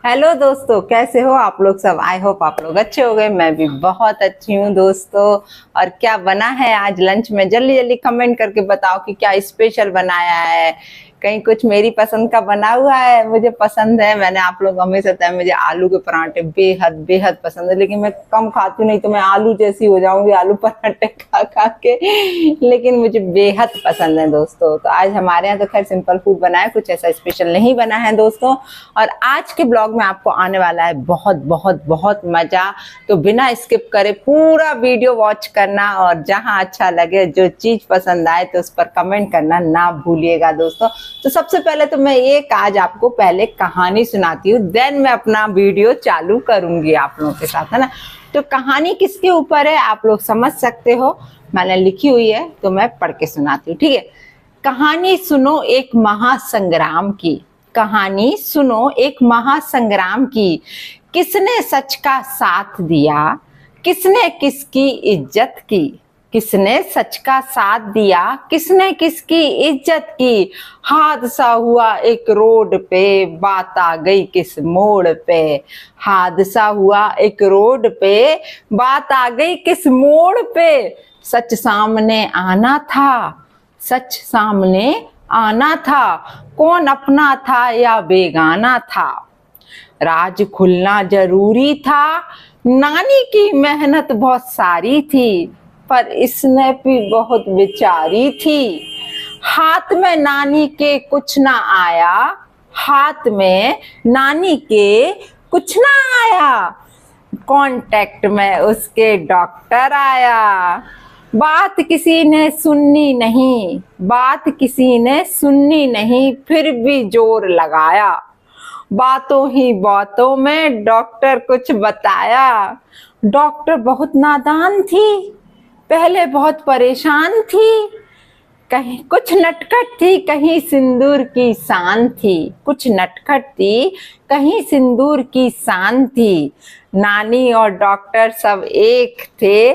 Hello दोस्तों, कैसे हो आप लोग सब। आई होप आप लोग अच्छे हो गए। मैं भी बहुत अच्छी हूँ दोस्तों। और क्या बना है आज लंच में, जल्दी जल्दी कमेंट करके बताओ कि क्या स्पेशल बनाया है। कहीं कुछ मेरी पसंद का बना हुआ है। मुझे पसंद है, मैंने आप लोग हमेशा बताया मुझे आलू के पराठे बेहद बेहद पसंद है, लेकिन मैं कम खाती हूँ, नहीं तो मैं आलू जैसी हो जाऊंगी आलू पराठे खा खा के। लेकिन मुझे बेहद पसंद है दोस्तों। तो आज हमारे यहाँ तो खैर सिंपल फूड बना है, कुछ ऐसा स्पेशल नहीं बना है दोस्तों। और आज के ब्लॉग में आपको आने वाला है बहुत बहुत बहुत मजा। तो बिना स्किप करे पूरा वीडियो वॉच करना, और जहां अच्छा लगे, जो चीज पसंद आए तो उस पर कमेंट करना ना भूलिएगा दोस्तों। तो सबसे पहले तो मैं एक आज आपको पहले कहानी सुनाती हूँ, देन मैं अपना वीडियो चालू करूंगी आप लोगों के साथ, है ना। तो कहानी किसके ऊपर है आप लोग समझ सकते हो, मैंने लिखी हुई है तो मैं पढ़ के सुनाती हूँ, ठीक है। कहानी सुनो एक महासंग्राम की। कहानी सुनो एक महासंग्राम की। किसने सच का साथ दिया, किसने किसकी इज्जत की। किसने सच का साथ दिया, किसने किसकी इज्जत की। हादसा हुआ एक रोड पे, बात आ गई किस मोड़ पे। हादसा हुआ एक रोड पे, बात आ गई किस मोड़ पे। सच सामने आना था, सच सामने आना था। कौन अपना था या बेगाना था। राज खुलना जरूरी था। नानी की मेहनत बहुत सारी थी, पर इसने भी बहुत बेचारी थी। हाथ में नानी के कुछ ना आया, हाथ में नानी के कुछ ना आया। कांटेक्ट में उसके डॉक्टर आया। बात किसी ने सुननी नहीं, बात किसी ने सुननी नहीं, फिर भी जोर लगाया। बातों ही बातों में डॉक्टर कुछ बताया। डॉक्टर बहुत नादान थी, पहले बहुत परेशान थी। कहीं कुछ नटखट थी, कहीं सिंदूर की शान थी। कुछ नटखट थी, कहीं सिंदूर की शान थी। नानी और डॉक्टर सब एक थे,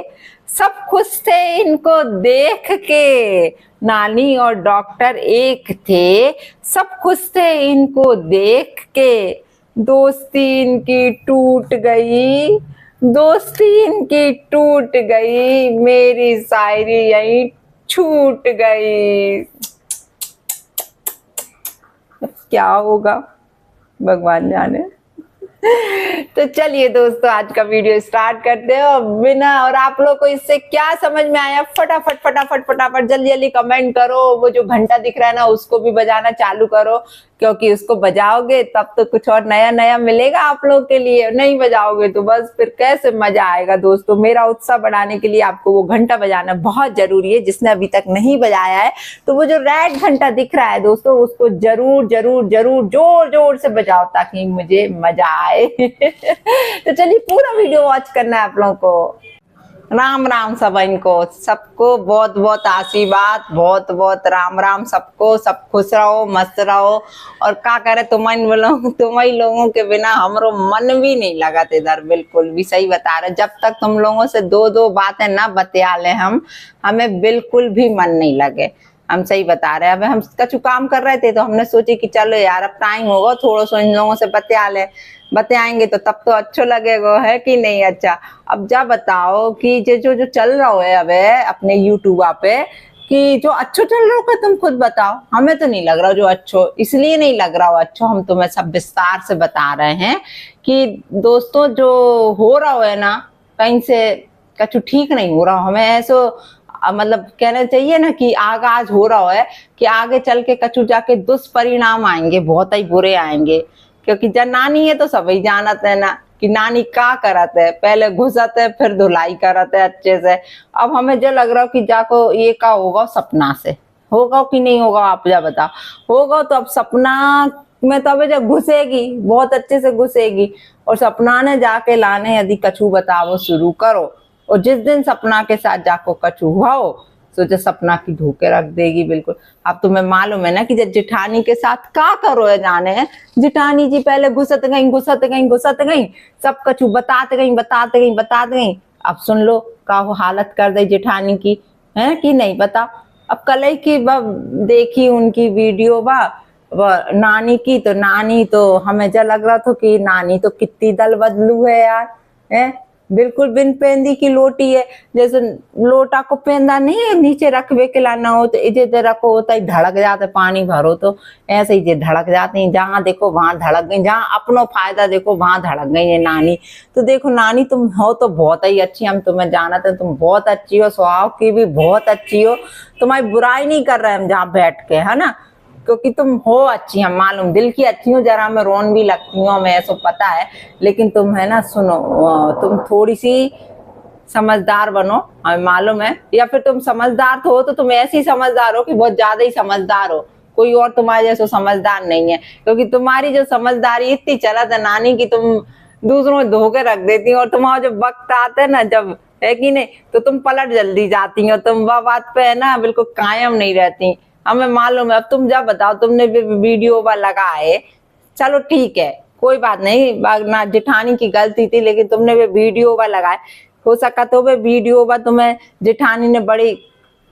सब खुश थे इनको देख के। नानी और डॉक्टर एक थे, सब खुश थे इनको देख के। दोस्ती इनकी टूट गई, दोस्ती इनकी टूट गई, मेरी शायरी यहीं छूट गई। क्या होगा भगवान जाने। तो चलिए दोस्तों, आज का वीडियो स्टार्ट करते हो बिना। और आप लोग को इससे क्या समझ में आया, फटाफट फटाफट फटाफट जल्दी जल्दी कमेंट करो। वो जो घंटा दिख रहा है ना, उसको भी बजाना चालू करो, क्योंकि उसको बजाओगे तब तो कुछ और नया नया मिलेगा आप लोग के लिए। नहीं बजाओगे तो बस फिर कैसे मजा आएगा दोस्तों। मेरा उत्साह बढ़ाने के लिए आपको वो घंटा बजाना बहुत जरूरी है। जिसने अभी तक नहीं बजाया है तो वो जो रेड घंटा दिख रहा है दोस्तों, उसको जरूर जरूर जरूर जोर जोर से बजाओ, ताकि मुझे मजा आए। तो चलिए पूरा वीडियो वॉच करना है आप लोगों को। राम राम सब इनको सबको बहुत बहुत आशीर्वाद, बहुत बहुत राम राम सबको। सब खुश रहो, मस्त रहो। और क्या करे, तुम्हारी लोगों के बिना हमरो मन भी नहीं लगा इधर, बिल्कुल भी सही बता रहे। जब तक तुम लोगों से दो दो बातें ना बतिया ले हमें बिल्कुल भी मन नहीं लगे। हम सही बता रहे हैं। अब हम कछु काम कर रहे थे तो हमने सोचे कि चलो यार, अब टाइम होगा थोड़ा सा इन लोगों से बतिया ले। बतियाएंगे तो तब तो अच्छा लगेगा, है कि नहीं। अच्छा, अब जा बताओ कि जो जो चल रहा है अब अपने यूट्यूब पे, कि जो अच्छो चल रहा है तुम खुद बताओ। हमें तो नहीं लग रहा जो अच्छो, इसलिए नहीं लग रहा हो अच्छो, हम तुम्हें सब विस्तार से बता रहे हैं कि दोस्तों जो हो रहा है ना, कहीं से कछु ठीक नहीं हो रहा। हमें ऐसो मतलब कहना चाहिए ना कि आगाज हो रहा है कि आगे चल के कछु जाके दुष्परिणाम आएंगे, बहुत ही बुरे आएंगे। क्योंकि जब नानी है तो सभी जानत है ना कि नानी का करत है, पहले घुसत है फिर धुलाई करत है अच्छे से। अब हमें जो लग रहा है कि जाको ये का होगा सपना से, होगा कि नहीं होगा आप जा बताओ। होगा तो अब सपना में तो अब जब घुसेगी बहुत अच्छे से घुसेगी, और सपना ने जाके लाने यदि कछु बताओ शुरू करो, और जिस दिन सपना के साथ जाको कछु हुआ हो सोचे सपना की धोखे रख देगी बिल्कुल। अब तुम्हें मालूम है ना कि जब जेठानी के साथ का करो है जाने है, जेठानी जी पहले घुसत गई घुसत गई घुसत गई, सब कछु बताते गई बताते गई बताते गई। अब सुन लो का वो हालत कर दे जेठानी की, है कि नहीं। बताओ अब कल की देखी उनकी वीडियो बा, नानी की, तो नानी तो हमें जो लग रहा था कि नानी तो कितनी दल बदलू है यार, है बिल्कुल बिन पेंदी की लोटी है। जैसे लोटा को पेंदा नहीं है, नीचे रखवे के लाना हो तो इधर रखो होता ही धड़क जाते, पानी भरो तो ऐसे ही जे धड़क जाते हैं, जहाँ देखो वहां धड़क गई, जहाँ अपनो फायदा देखो वहां धड़क गई है नानी। तो देखो नानी तुम हो तो बहुत ही अच्छी, हम तुम्हें जानते हैं, तुम बहुत अच्छी हो, स्वभाव की भी बहुत अच्छी हो, तुम्हारी बुराई नहीं कर रहे हम जहाँ बैठ के, है ना, क्योंकि तुम हो अच्छी, हम मालूम दिल की अच्छी हो, जरा मैं रोन भी लगती हूँ, हमें ऐसा पता है, लेकिन तुम है ना सुनो, तुम थोड़ी सी समझदार बनो, हमें मालूम है, या फिर तुम समझदार तो हो तो तुम ऐसी समझदार हो कि बहुत ज्यादा ही समझदार हो, कोई और तुम्हारे जैसा समझदार नहीं है, क्योंकि तुम्हारी जो समझदारी इतनी चलत है नानी की, तुम दूसरों में धोखे रख देती हो, और तुम्हारा जब वक्त आता है ना, जब है कि नहीं, तो तुम पलट जल्दी जाती हो, तुम वह बात पे है ना बिल्कुल कायम नहीं रहती, हमें मालूम है। अब तुम जब बताओ, तुमने वीडियो पर लगाए, चलो ठीक है कोई बात नहीं, ना जेठानी की गलती थी, लेकिन तुमने वे वीडियो पर लगाए, हो सका तो वे वीडियो पर तुम्हें जेठानी ने बड़ी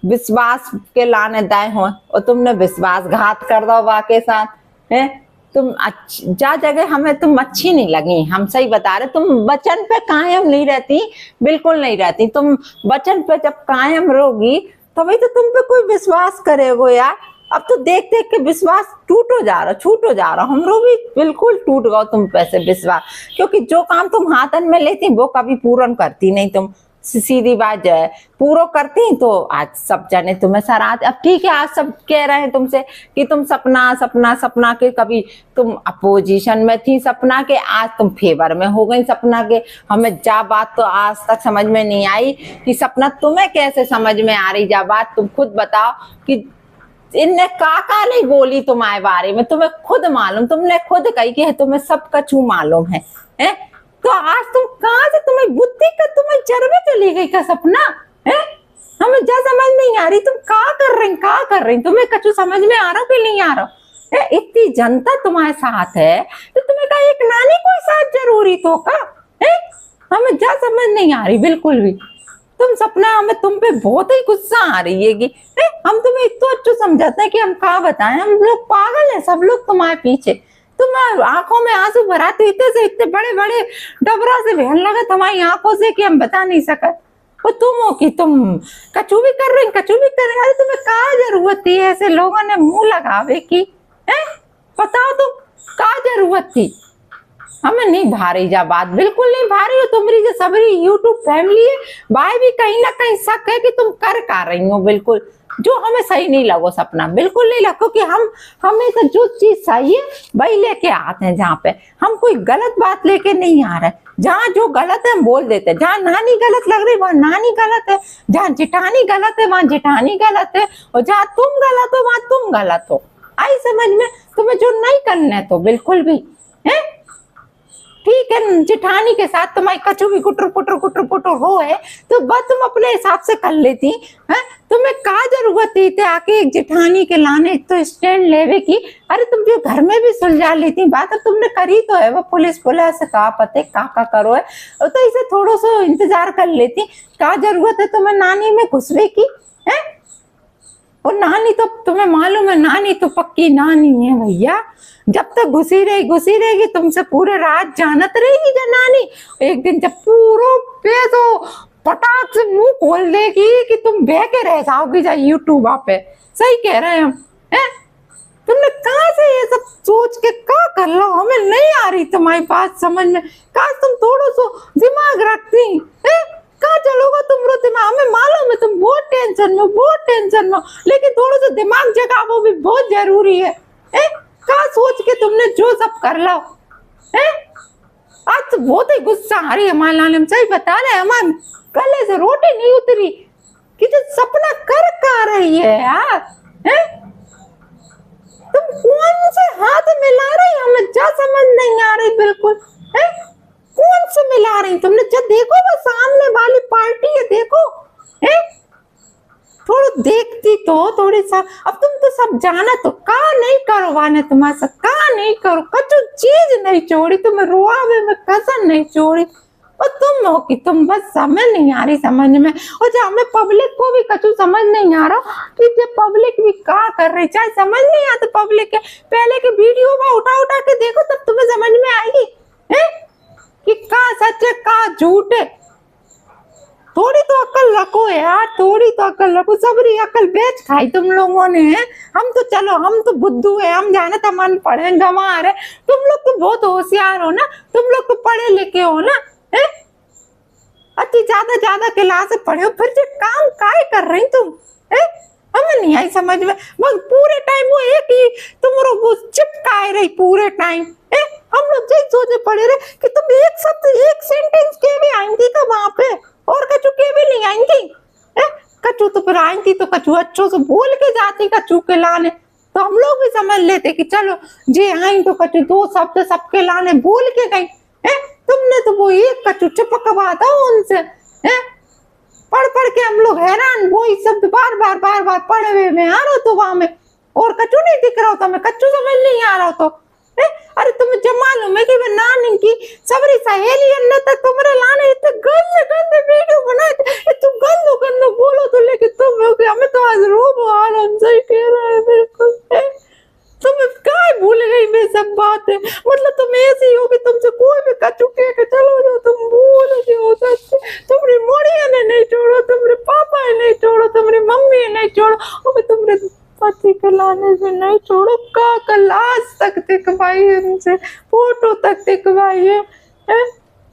विश्वास के लाने दाए हो, और तुमने विश्वासघात कर दो वाके साथ, है तुम जा जगह हमें तुम अच्छी नहीं लगी, हम सही बता रहे, तुम वचन पे कायम नहीं रहती, बिल्कुल नहीं रहती, तुम वचन पे जब कायम रहोगी तभी तो तुम पे कोई विश्वास करेगो यार। अब तो देख देख के विश्वास छूटो जा रहा, हमरो भी बिल्कुल टूट गो तुम पे से विश्वास, क्योंकि जो काम तुम हाथन में लेती वो कभी पूर्ण करती नहीं, तुम सीधी बात है, पूरा करती तो आज सब जाने तुम्हें सराहते। अब ठीक है, आज सब कह रहे हैं तुमसे कि तुम सपना के, कभी तुम अपोजिशन में थी सपना के, आज तुम फेवर में हो गई सपना के। हमें जा बात तो आज तक समझ में नहीं आई कि सपना तुम्हें कैसे समझ में आ रही, जा बात तुम खुद बताओ कि इनने काका नहीं बोली तुम्हारे बारे में, तुम्हें खुद मालूम, तुमने खुद कही कि तुम्हें सब कछु मालूम है? तो आज तुम कहाँ से तुम्हें बुद्धि का तुम्हें जरबे चली गई का सपना है? हमें जा समझ नहीं आ रही, तुम क्या कर रही, तुम्हें कछु समझ में आ रहा कि नहीं आ रहा है? इतनी जनता तुम्हारे साथ है तो तुम्हें का एक नानी कोई साथ जरूरी तो का है? हमें जा समझ नहीं आ रही बिल्कुल भी। तुम सपना, हमें तुम पे बहुत ही गुस्सा आ रही है कि हम तुम्हें इतना अच्छा समझाते हैं कि हम क्या बताएं, हम लोग पागल हैं सब लोग तुम्हारे पीछे। तुम आंखों में आंसू भराते इतने बड़े बड़े डबरा से बहन लगा तुम्हारी आंखों से कि हम बता नहीं सके। और तुम हो कि तुम कचू भी कर रही, अरे तुम्हें क्या जरूरत थी ऐसे लोगों ने मुंह लगावे की? बताओ तुम क्या जरूरत थी? हमें नहीं भारी जा बात, बिल्कुल नहीं भारी हो, तुम्हारी जो सबरी यूट्यूब फैमिली है भाई भी कहीं ना कहीं शक है कि तुम कर रही हो, बिल्कुल जो हमें सही नहीं लगो सपना, बिल्कुल नहीं लगो कि हमें तो जो चीज सही है वही लेके आते हैं, जहाँ पे हम कोई गलत बात लेके नहीं आ रहे, जहाँ जो गलत है हम बोल देते हैं, जहाँ नानी गलत लग रही वहाँ नानी गलत है, जहाँ जेठानी गलत है वहाँ जेठानी गलत है, और जहाँ तुम गलत हो वहाँ तुम गलत हो। आई समझ में? तुम्हें जो नहीं करना है तो बिल्कुल भी है ठीक है, जेठानी के साथ तुम्हारी कछु भी कुटर हो है तो बस तुम अपने हिसाब से कर लेती है। तुम्हें क्या जरूरत थी आके एक जेठानी के लाने तो स्टैंड लेवे की? अरे तुम जो घर में भी सुलझा लेती बात, अब तुमने करी तो है, वो पुलिस से कहा पते का करो है, तो इसे थोड़ा सा इंतजार कर लेती। क्या जरूरत है तुम्हें नानी में घुसवे की है? और नानी तो तुम्हें मालूम है, नानी तो पक्की नानी है भैया, जब तक घुसी रहेगी तुमसे पूरे रात जानत रहेगी जनानी। एक दिन जब पूरा पे तो पटाख से मुंह खोल देगी कि तुम बह के रह जाओगी जा यूट्यूब पे। सही कह रहे हैं हम हैं? तुमने कहाँ से ये सब सोच के क्या कर लो? हमें नहीं आ रही तुम्हारी बात समझ में, काश तुम थोड़ा सा दिमाग रखती है। कहाँ चलोगा तुमरो दिमाग? हमें मालूम है तुम बहुत टेंशन में, लेकिन थोड़ा सा दिमाग जगा वो भी बहुत जरूरी है। कहाँ सोच के तुमने जो सब कर लो है? आज तो बहुत ही गुस्सा आ रही है हमारे लाल, हम सही बता रहे हैं, हमारे गले से रोटी नहीं उतरी कि जो सपना कर रही है यार है? तुम कौन से हाथ मिला रही, हमें जा समझ नहीं आ रही बिल्कुल है? कौन से मिला रही तुमने? जब देखो वो सामने वाली पार्टी है, देखो है, थोड़ा देखती तो थोड़ी सा। अब तुम तो सब जाना तो का नहीं करो वाने तुम्हारे साथ, का नहीं करो, कछु चीज नहीं छोड़ी, तुम्हें रुआवे में कसम नहीं छोड़ी, और तुम हो कि तुम बस समझ नहीं आ रही समझ में। और जब हमें पब्लिक को भी कछु समझ नहीं आ रहा कि जब पब्लिक भी क्या कर रही, चाहे समझ नहीं आता पब्लिक के पहले के वीडियो में उठा उठा के देखो तब तुम्हें समझ में आएगी है कि का सच है का झूठ है। थोड़ी तो अकल रखो यार, थोड़ी तो अकल रखो। सबरी अकल बेच खाई तुम लोगों ने। हम तो चलो हम तो बुद्धू है, हम जाने तो मन पढ़े गंवार है। तुम लोग तो बहुत होशियार हो ना, तुम लोग तो पढ़े लिखे हो ना, है अति ज्यादा क्लास से पढ़े हो, फिर जो काम काय कर रही तुम है, हमें नहीं आई समझ में। बस पूरे टाइम वो एक ही तुम वो चिपकाए रही पूरे टाइम है। हम लोग यही सोचे पड़े रहे कि तुम एक शब्द एक सेंटेंस के भी आएंगी का वहां पे, और कछु के भी नहीं आएंगी है। कछु तो फिर आएंगी तो कछु अच्छों से बोल के जाती कछु के लाने, तो हम लोग भी समझ लेते कि चलो जे आई तो कछु दो शब्द सबके लाने बोल के गई है। तुमने तो वो एक कछु चिपकवा था उनसे है। पढ़ पढ़ के हम लोग हैरान, वही शब्द बार बार पढ़े हुए में आ रहा तो वहां में, और कछु नहीं दिख रहा था, मैं कछु समझ नहीं आ रहा तो है। अरे तुम्हें जब मालूम है कि मैं नानी की सबरी सहेली अन्य तक तुम्हारे लाने इतने गंदे वीडियो बनाए, तुम गंदो बोलो तो, लेकिन तुम हो कि हमें तो आज रोब आराम से कह रहा है बिल्कुल है। तुम्हें क्या भूल गई मैं सब बात है, मतलब तुम ऐसी हो कि तुमसे कोई भी कछु कह के चलो जो तुम भूल जो सच। तुम्हारी मोड़िया ने नहीं छोड़ो, तुम्हारे पापा ने नहीं छोड़ो, तुम्हारी मम्मी ने नहीं छोड़ो, और तुम्हारे पति के लाने से नहीं छोड़ो। का क्लास तक दिखवाई है उनसे, फोटो तक दिखवाई है।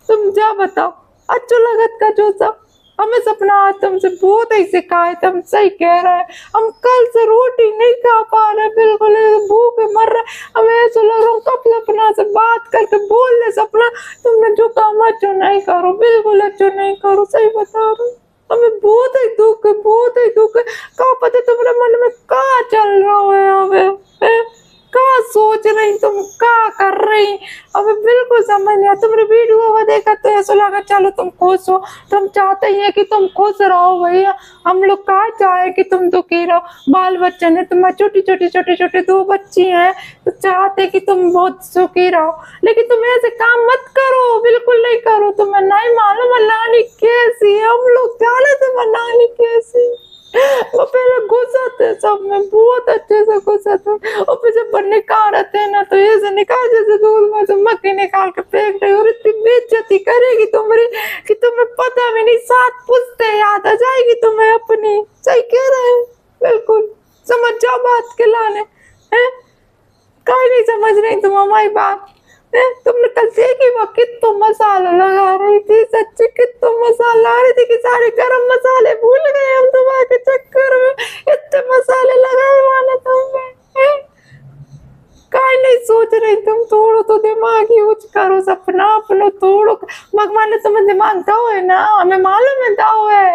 तुम जा बताओ अच्छा लगत का जो सब हमें सपना आज तुमसे बहुत ही सिखाए, तुम सही कह रहे हैं। हम कल से रोटी नहीं खा पा रहे, बिल्कुल भूखे मर रहे। हमें ऐसा लग रहा कब सपना से बात करके बोल ले सपना तुमने जो काम अच्छो नहीं करो, बिल्कुल अच्छो नहीं करो, सही बता रहे। हमें बहुत ही दुख है। क्या पता तुम्हारे मन में क्या चल रहा है, हमें क्या सोच रही तुम, क्या कर रही, अबे बिल्कुल समझ नहीं। तुम्हारी वीडियो देखा तो ऐसा लगा चलो तुम खुश हो, तुम चाहते ही है कि तुम खुश रहो भैया। हम लोग क्या चाहे कि तुम दुखी रहो। बाल बच्चे ने तुम्हारे छोटे दो बच्ची हैं, तो चाहते कि तुम बहुत सुखी रहो, लेकिन तुम ऐसे काम मत करो, बिल्कुल नहीं करो। तुम्हें नहीं मालूम नानी कैसी है, हम लोग जाने तुम्हें नानी कैसी। वो पहले घुसाते सब में बहुत अच्छे से घुसाते, और फिर जब निकालते हैं ना तो ऐसे निकाल जैसे दूध में से मक्खी निकाल के फेंक रही। और इतनी बेइज्जती करेगी तुम्हारी कि तुम्हें पता भी नहीं, 7 पुश्ते याद आ जाएगी तुम्हें अपनी। सही कह रहे हैं बिल्कुल, समझ जाओ बात के लाने है। कोई नहीं समझ रही तुम हमारी बात है। तुमने कल देखी वो कितना मसाला लगा रही थी, सच्ची कितना मसाला ला रही थी कि सारे गरम मसाले भूल गए हम तुम्हारे के चक्कर में। इतने मसाले लगाए वाले तुमने, काय नहीं सोच रही तुम। थोड़ा तो दिमाग यूज करो, सपना अपनो थोड़ो। भगवान ने तुम्हें दिमाग दो है ना, हमें मालूम है दो है?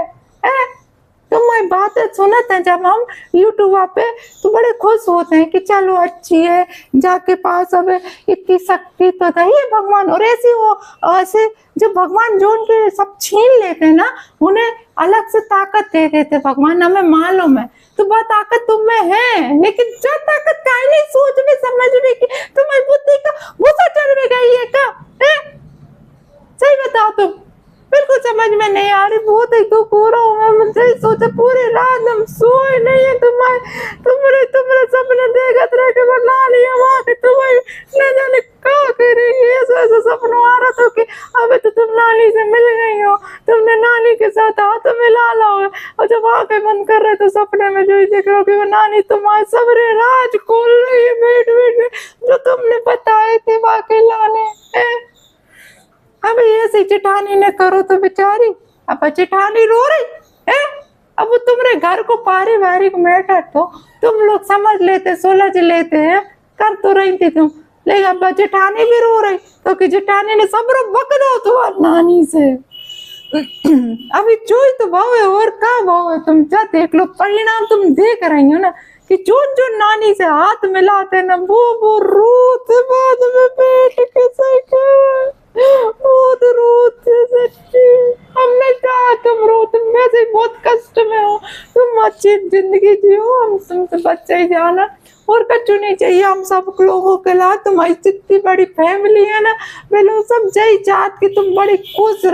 तुम्हारी बातें सुनते हैं जब हम यूट्यूब पे तो बड़े खुश होते हैं कि चलो अच्छी है, जाके पास अब इतनी शक्ति तो है भगवान। और ऐसी वो ऐसे जब भगवान जो उनके सब छीन लेते हैं ना, उन्हें अलग से ताकत दे देते भगवान, हमें मालूम है। तो वह ताकत तुम में है, लेकिन जो ताकत का नहीं सोचने समझने की तुम्हारी बुद्धि का भूसा चढ़ में गई है का है? सही बताओ तुम, बिल्कुल समझ में नहीं आ रही। बहुत ही दुख हो रहा हूँ मैं, मुझे सोचा पूरी रात हम सोए नहीं है। तुम्हारे सपने देखत रह के बना लिया वहाँ के, तुम्हारे न जाने क्या करेगी। ऐसा सपना आ रहा था कि अबे तो तुम नानी से मिल गई हो, तुमने नानी के साथ हाथ मिला लो, और जब आंखें बंद कर रहे तो सपने में जो देख रहे हो कि वो नानी तुम्हारे सबरे राज खोल रही है बैठ में, जो तुमने बताए थे वाकई लाने है। अब ऐसे चिठानी न करो तो बेचारी, अब चिठानी रो रही है। अब तुम्हारे घर को पारिवारिक मैटर तो तुम लोग समझ लेते, सुलझ लेते हैं, कर तो रही थी तुम, लेकिन अब जेठानी भी रो रही क्योंकि जेठानी ने सब बक दो तुम्हारी नानी से। अभी जो ही तो भाव है, और क्या भाव है, तुम क्या देख लो, परिणाम तुम देख रही हो ना कि जो नानी से हाथ मिलाते ना वो रोते बाद में बैठ के सही बहुत रोते सच्ची। हमने कहा तुम रोते, वैसे बहुत कष्ट में हो, तुम अच्छी जिंदगी जियो, हम तुमसे बच्चे ही जाना। और कछु नहीं चाहिए हम सब लोगों के लिए। तुम्हारी जितनी बड़ी फैमिली है ना, वे लोग सब यही चाहते कि तुम बड़ी खुश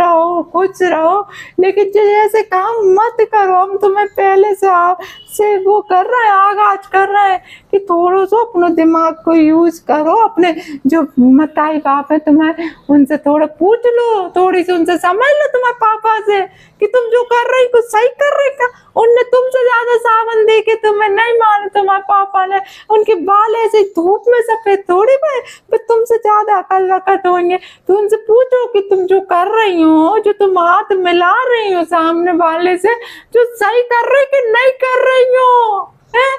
रहो, लेकिन जो ऐसे काम मत करो। हम तुम्हें पहले से वो कर रहे हैं, आगाज कर रहे हैं कि थोड़ा सा अपने दिमाग को यूज करो। अपने जो मताई बाप है तुम्हारे, उनसे थोड़ा पूछ लो, थोड़ी सी उनसे समझ लो तुम्हारे पापा से कि तुम जो कर रही कुछ सही कर रही का। उनने तुमसे ज्यादा सावन दे के तुम्हें नहीं माना, तुम्हारे पापा ने। उनके बाल ऐसे धूप में सफेद थोड़ी में, पर तुमसे ज्यादा अकल रखत होंगे। तो उनसे पूछो कि तुम जो कर रही हो, जो तुम हाथ मिला रही हो सामने वाले से, जो सही कर रही कि नहीं कर रही हो, है?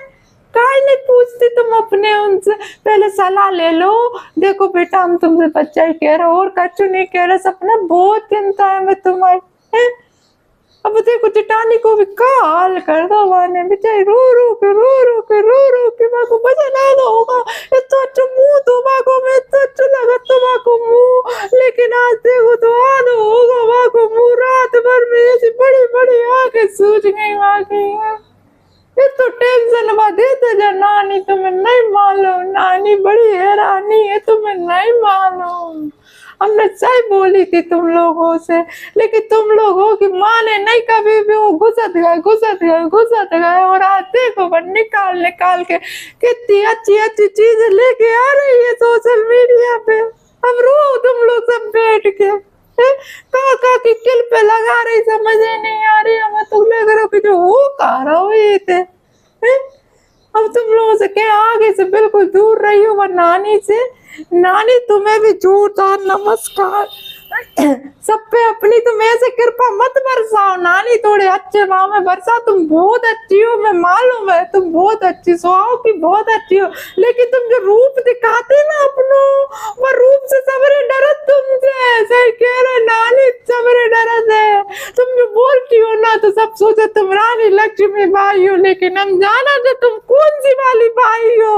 काहे नहीं पूछती तुम अपने उनसे? पहले सलाह ले लो। देखो बेटा, हम तुमसे बच्चा ही कह रहे हो और कछु नहीं कह रहे। सपना बहुत चिंता है मैं तुम्हारी, है? अब देखो जेठानी को भी का हाल कर दो माने, बेचारी रो रो के माँ को बजा ना दो होगा। इतना अच्छा मुंह तुम्हारा को, मैं इतना अच्छा लगा तुम्हारा को मुंह, लेकिन आज देखो तो आधो होगा माँ को मुंह। रात भर में ऐसी बड़ी बड़ी आंखें सूज गई माँ की। ये तो टेंशन देते जा नानी, तुम्हें नहीं मालूम। नानी बड़ी हैरानी है, तुम्हें नहीं मालूम। हमने सही बोली थी तुम लोगों से, लेकिन तुम लोगों की माँ ने नहीं, कभी भी वो घुसत गए। और आज देखो निकाल के कितनी अच्छी चीजें लेके आ रही है सोशल मीडिया पे। अब रो तुम लोग सब बैठ के, काका की किल पे लगा रही, समझ ही नहीं आ रही। हमें तुम ले करो कि जो हो कह रहा हो ये थे। अब तुम लोगों से क्या, आगे से बिल्कुल दूर रही हो। वह नानी से, नानी तुम्हें भी जोरदार नमस्कार। सब पे अपनी तुम ऐसे कृपा मत बरसाओ नानी, थोड़े अच्छे भाव में बरसाओ। तुम बहुत अच्छी हो, मैं मालूम है तुम बहुत अच्छी, स्वभाव की बहुत अच्छी हो, लेकिन तुम जो रूप दिखाते ना अपनो, वो रूप से सबरे डरत तुमसे। सही कह रहे नानी, सबरे डरत है। तुम जो बोलती हो ना तो सब सोचे तुम रानी लक्ष्मी बाई हो, लेकिन हम जाना जो तुम कौन सी वाली बाई हो।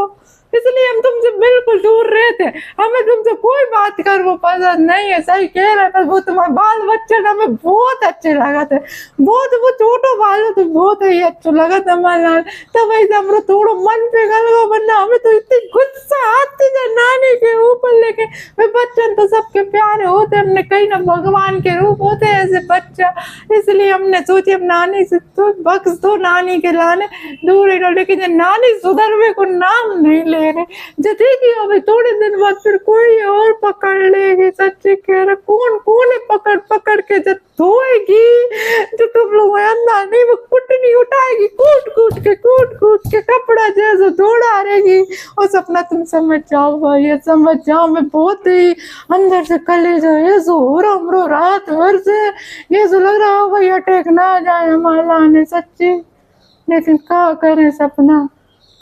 इसलिए हम तुमसे बिल्कुल दूर रहते। हमें तुमसे कोई बात कर वो पसंद नहीं है। सही कह रहे हैं, वो तुम्हारे बाल बच्चे हमें बहुत अच्छे लगा थे, बहुत। वो छोटो बाल तो बहुत ही अच्छा लगा था हमारा। तब ऐसे हम थोड़ा मन पे गल गो, वरना हमें तो इतनी गुस्सा आती है नानी के ऊपर। लेकिन वे बच्चन तो सबके प्यारे होते, हमने कहीं ना भगवान के रूप होते ऐसे बच्चा। इसलिए हमने सोचे हम नानी से तो बख्श दो, नानी के लाने दूर ही रहो। लेकिन नानी सुधरवे को नाम नहीं ले रहे। देखिए अभी थोड़े दिन बाद फिर कोई और पकड़ लेगी। सच्ची कह रहे, कौन है पकड़ के जब धोएगी, जो तुम लोग अंदर नहीं, वो कुटनी उठाएगी, कूट के कपड़ा जैसे धोड़ा रहेगी। और सपना तुम समझ जाओ भाई, ये समझ जाओ, मैं बहुत ही अंदर से कलेजा ये जो हो रहा हमरो रात भर से, ये जो लग रहा हो भाई अटैक ना आ जाए हमारे लाने। सच्ची, लेकिन क्या करें सपना,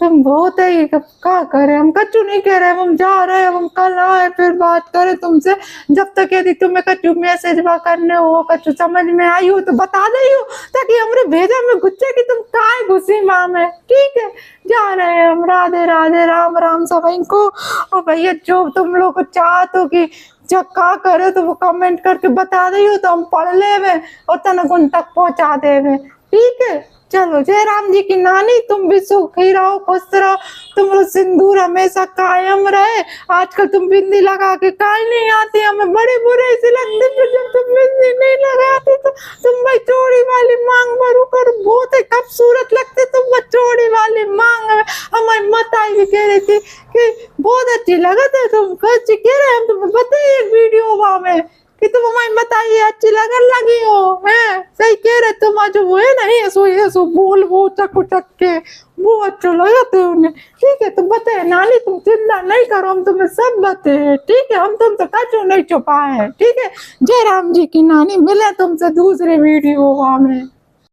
तुम बहुत ही क्या करें। हम कच्चू नहीं कह रहे, हम जा रहे हैं, हम कल आए फिर बात करें तुमसे। जब तक यदि तुम्हें कच्चू मैसेज करने हो, कच्चू समझ में आई हो तो बता दे हो, ताकि हमरे भेजा में गुस्से कि तुम काय घुसी माँ में। ठीक है, जा रहे हैं हम। राधे राधे, राम राम सभी को। और भैया जो तुम लोग को चाहते हो कि जब का करे तो वो कमेंट करके बता दे हो, तो हम पढ़ ले और तनक उन तक पहुँचा दे। ठीक है, चलो। जय राम जी की नानी, तुम भी सुखी रहो, खुश रहो, तुम सिंदूर हमेशा कायम रहे। आजकल तुम बिंदी लगा के काहे नहीं आती, हमें बड़े बुरे ऐसे लगते। फिर जब तुम बिंदी नहीं लगाती तो तुम भाई चोड़ी वाली मांग भरू कर, बहुत ही खूबसूरत लगते तुम चोड़ी वाली मांग में। हमारी माताई भी कह रही थी कि बहुत अच्छी लगत है तुम। कच्ची कह रहे हम तुम्हें बताइए एक वीडियो में कि तुम हमारी बताइए अच्छी लगन लगी हो, है? सही कह रहे तुम। आज वो है नहीं, ऐसो बोल वो चक के वो अच्छा लगते है उन्हें। ठीक है, तुम बताए नानी, तुम चिंता नहीं करो, हम तुम्हें सब बताए। ठीक है, हम तुमसे कचू नहीं छुपाए हैं। ठीक है, जय राम जी की नानी, मिले तुमसे दूसरे वीडियो में।